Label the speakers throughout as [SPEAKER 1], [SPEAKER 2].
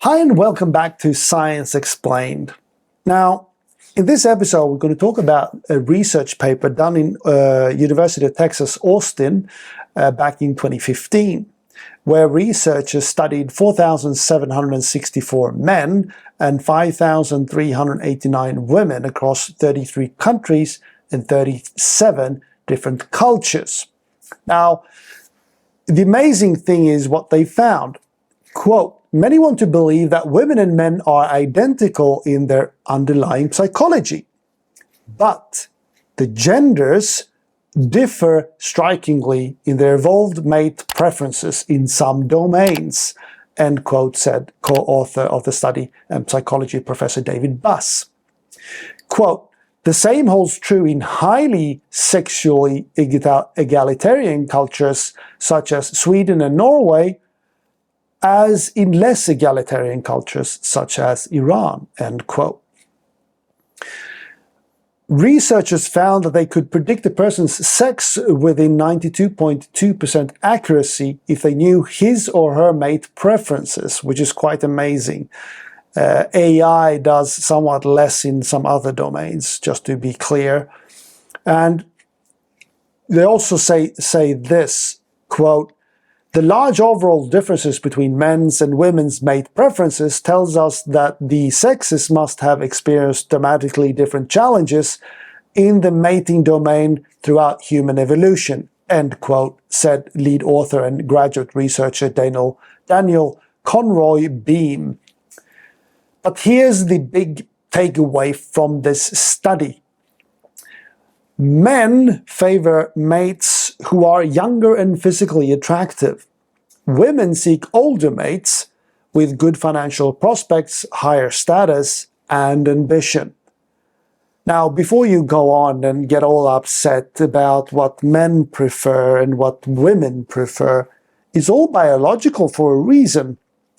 [SPEAKER 1] Hi and welcome back to Science Explained. Now, in this episode, we're going to talk about a research paper done in University of Texas, Austin, back in 2015, where researchers studied 4,764 men and 5,389 women across 33 countries and 37 different cultures. Now, the amazing thing is what they found. Quote, many want to believe that women and men are identical in their underlying psychology, but the genders differ strikingly in their evolved mate preferences in some domains, end quote, said co-author of the study and psychology professor David Buss. Quote, the same holds true in highly sexually egalitarian cultures such as Sweden and Norway, as in less egalitarian cultures such as Iran, end quote. Researchers found that they could predict a person's sex within 92.2% accuracy if they knew his or her mate preferences, which is quite amazing. AI does somewhat less in some other domains, just to be clear. And they also say this, quote, the large overall differences between men's and women's mate preferences tells us that the sexes must have experienced dramatically different challenges in the mating domain throughout human evolution, end quote, said lead author and graduate researcher Daniel Conroy Beam. But here's the big takeaway from this study. Men favor mates who are younger and physically attractive. Women seek older mates with good financial prospects, higher status, and ambition. Now, before you go on and get all upset about what men prefer and what women prefer, it's all biological for a reason.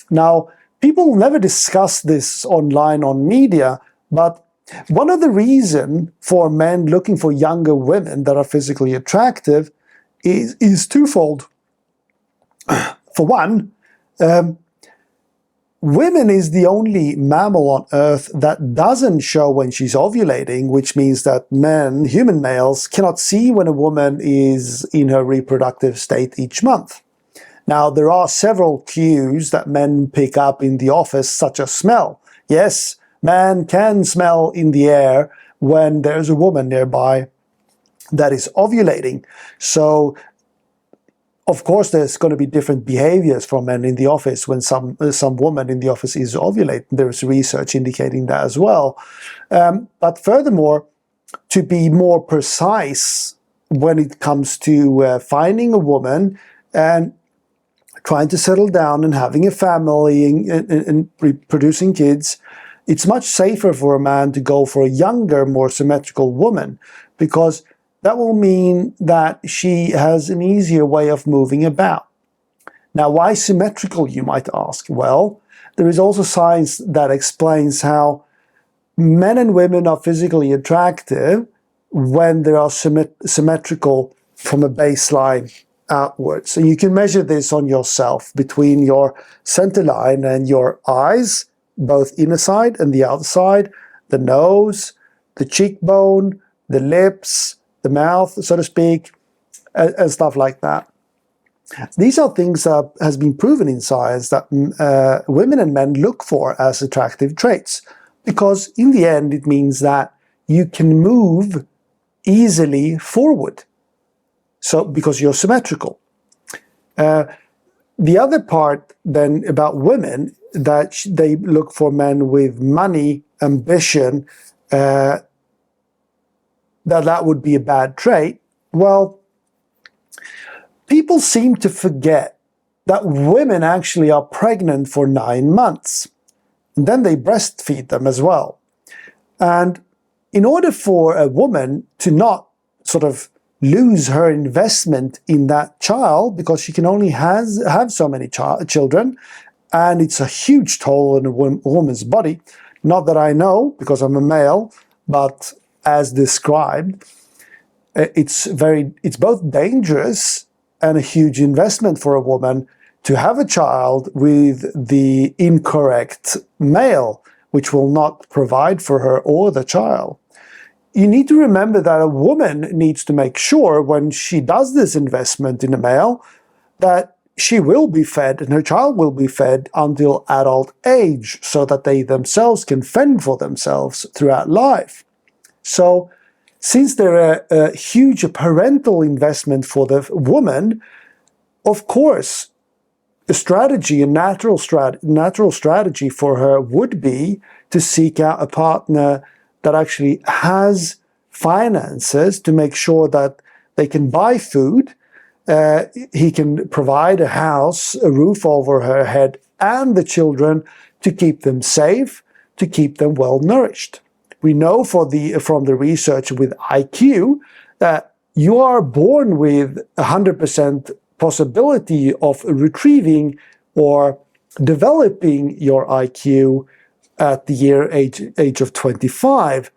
[SPEAKER 1] Now, people never discuss this online on media, but one of the reasons for men looking for younger women that are physically attractive is twofold. For one, women is the only mammal on Earth that doesn't show when she's ovulating, which means that human males, cannot see when a woman is in her reproductive state each month. Now, there are several cues that men pick up in the office, such as smell. Yes, man can smell in the air when there's a woman nearby that is ovulating. So, of course, there's going to be different behaviors from men in the office when some woman in the office is ovulating. There's research indicating that as well. But furthermore, to be more precise when it comes to finding a woman and trying to settle down and having a family and producing kids, it's much safer for a man to go for a younger, more symmetrical woman, because that will mean that she has an easier way of moving about. Now, why symmetrical, you might ask? Well, there is also science that explains how men and women are physically attractive when they are symmetrical from a baseline outwards. And you can measure this on yourself between your center line and your eyes, both inner side and the outer side, the nose, the cheekbone, the lips, the mouth, so to speak, and stuff like that. These are things that has been proven in science that women and men look for as attractive traits, because in the end it means that you can move easily forward. So, because you're symmetrical. The other part then about women, that they look for men with money, ambition, that would be a bad trait. Well, people seem to forget that women actually are pregnant for 9 months. And then they breastfeed them as well. And in order for a woman to not sort of lose her investment in that child, because she can only have so many children, and it's a huge toll on a woman's body. Not that I know, because I'm a male, but as described, it's both dangerous and a huge investment for a woman to have a child with the incorrect male, which will not provide for her or the child. You need to remember that a woman needs to make sure when she does this investment in a male that she will be fed and her child will be fed until adult age so that they themselves can fend for themselves throughout life. So since they're a huge parental investment for the woman, of course, a strategy, a natural strategy for her would be to seek out a partner that actually has finances to make sure that they can buy food, he can provide a house, a roof over her head, and the children to keep them safe, to keep them well nourished. We know from the research with IQ that you are born with 100% possibility of retrieving or developing your IQ at the age of 25.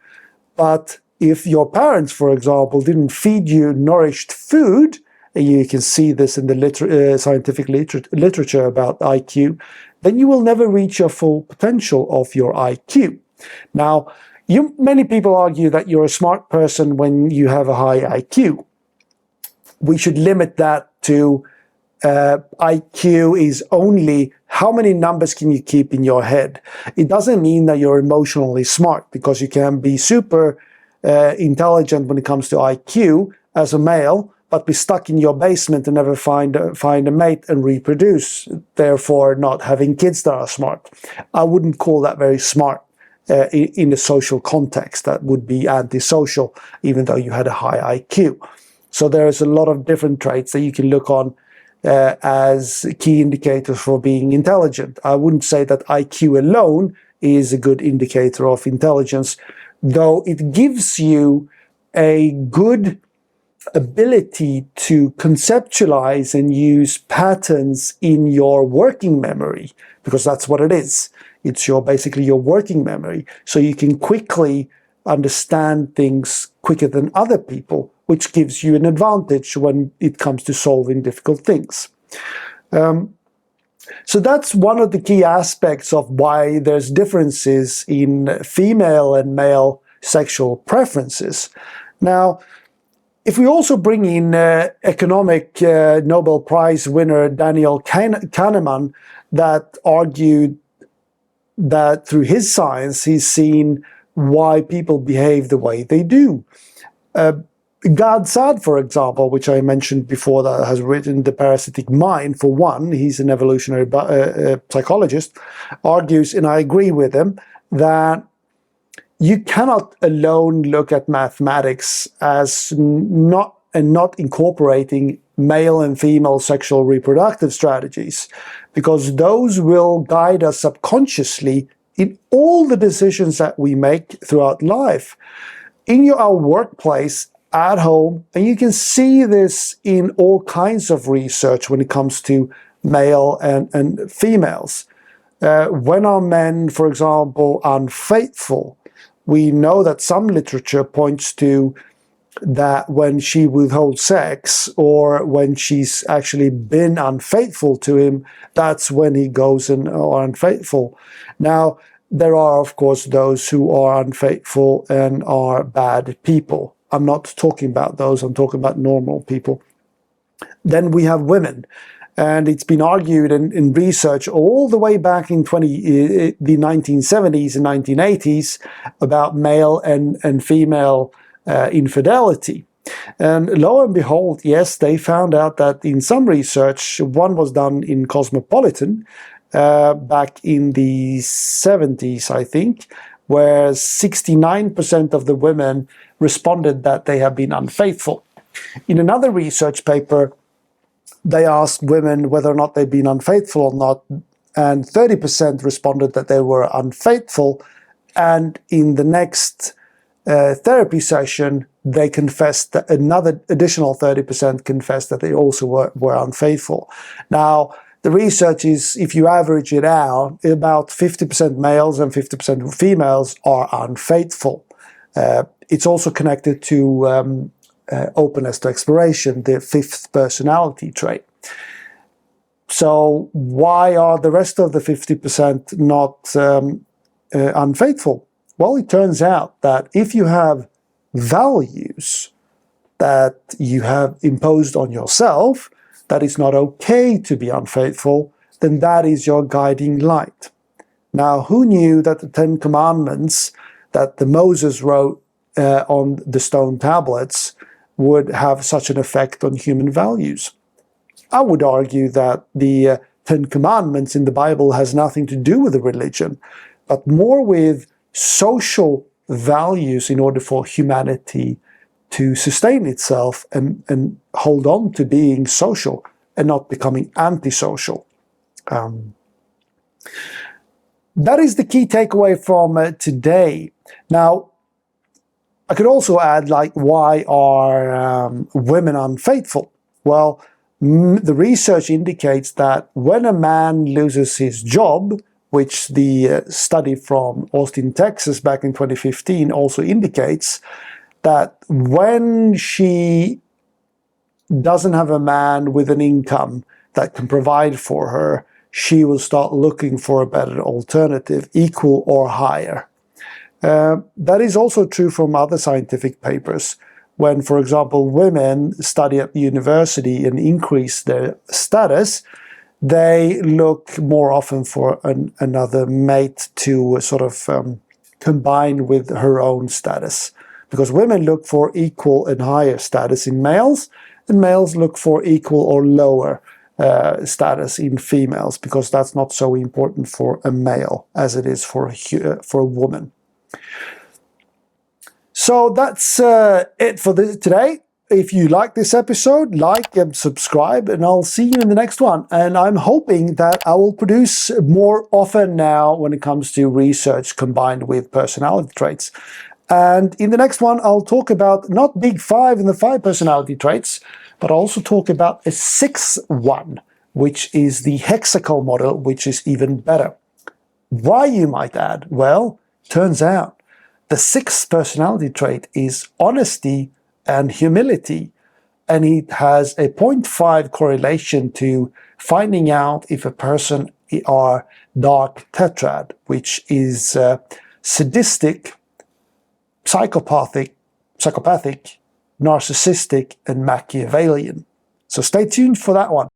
[SPEAKER 1] But if your parents, for example, didn't feed you nourished food, and you can see this in the scientific literature about IQ, then you will never reach your full potential of your IQ. Now, many people argue that you're a smart person when you have a high IQ. We should limit that to IQ is only how many numbers can you keep in your head. It doesn't mean that you're emotionally smart, because you can be super intelligent when it comes to IQ as a male, but be stuck in your basement and never find a mate and reproduce, therefore not having kids that are smart. I wouldn't call that very smart in the social context. That would be antisocial, even though you had a high IQ. So there's a lot of different traits that you can look on as key indicators for being intelligent. I wouldn't say that IQ alone is a good indicator of intelligence, though it gives you a good ability to conceptualize and use patterns in your working memory, because that's what it is. It's basically your working memory. So you can quickly understand things quicker than other people, which gives you an advantage when it comes to solving difficult things. So that's one of the key aspects of why there's differences in female and male sexual preferences. Now, if we also bring in economic Nobel Prize winner Daniel Kahneman, that argued that through his science he's seen why people behave the way they do. Gad Saad, for example, which I mentioned before, that has written The Parasitic Mind, for one, he's an evolutionary psychologist, argues, and I agree with him, that you cannot alone look at mathematics as not incorporating male and female sexual reproductive strategies, because those will guide us subconsciously in all the decisions that we make throughout life, in our workplace, at home, and you can see this in all kinds of research when it comes to male and females. When are men, for example, unfaithful? We know that some literature points to that when she withholds sex, or when she's actually been unfaithful to him, that's when he goes and are unfaithful. Now, there are, of course, those who are unfaithful and are bad people. I'm not talking about those, I'm talking about normal people. Then we have women. And it's been argued in research all the way back in the 1970s and 1980s about male and female infidelity. And lo and behold, yes, they found out that in some research, one was done in Cosmopolitan back in the 70s, I think, where 69% of the women responded that they have been unfaithful. In another research paper, they asked women whether or not they'd been unfaithful or not, and 30% responded that they were unfaithful. And in the next therapy session, they confessed that another additional 30% confessed that they also were unfaithful. Now, the research is, if you average it out, about 50% males and 50% females are unfaithful. It's also connected to openness to exploration, the fifth personality trait. So why are the rest of the 50% not unfaithful? Well, it turns out that if you have values that you have imposed on yourself, that it's not okay to be unfaithful, then that is your guiding light. Now, who knew that the Ten Commandments that the Moses wrote on the stone tablets would have such an effect on human values? I would argue that the Ten Commandments in the Bible has nothing to do with the religion, but more with social values in order for humanity to sustain itself and hold on to being social and not becoming antisocial. That is the key takeaway from today. Now, I could also add, like, why are women unfaithful? Well, the research indicates that when a man loses his job, which the study from Austin, Texas back in 2015 also indicates, that when she doesn't have a man with an income that can provide for her, she will start looking for a better alternative, equal or higher. That is also true from other scientific papers. When, for example, women study at the university and increase their status, they look more often for another mate to sort of combine with her own status. Because women look for equal and higher status in males, and males look for equal or lower status in females, because that's not so important for a male as it is for a woman. So that's it for today. If you like this episode, like and subscribe, and I'll see you in the next one. And I'm hoping that I will produce more often now when it comes to research combined with personality traits. And in the next one, I'll talk about not big 5 in the 5 personality traits, but I'll also talk about a 6th one, which is the hexacle model, which is even better. Why, you might add? Well, turns out the 6th personality trait is honesty and humility, and it has a 0.5 correlation to finding out if a person are dark tetrad, which is sadistic, psychopathic, narcissistic, and Machiavellian. So stay tuned for that one.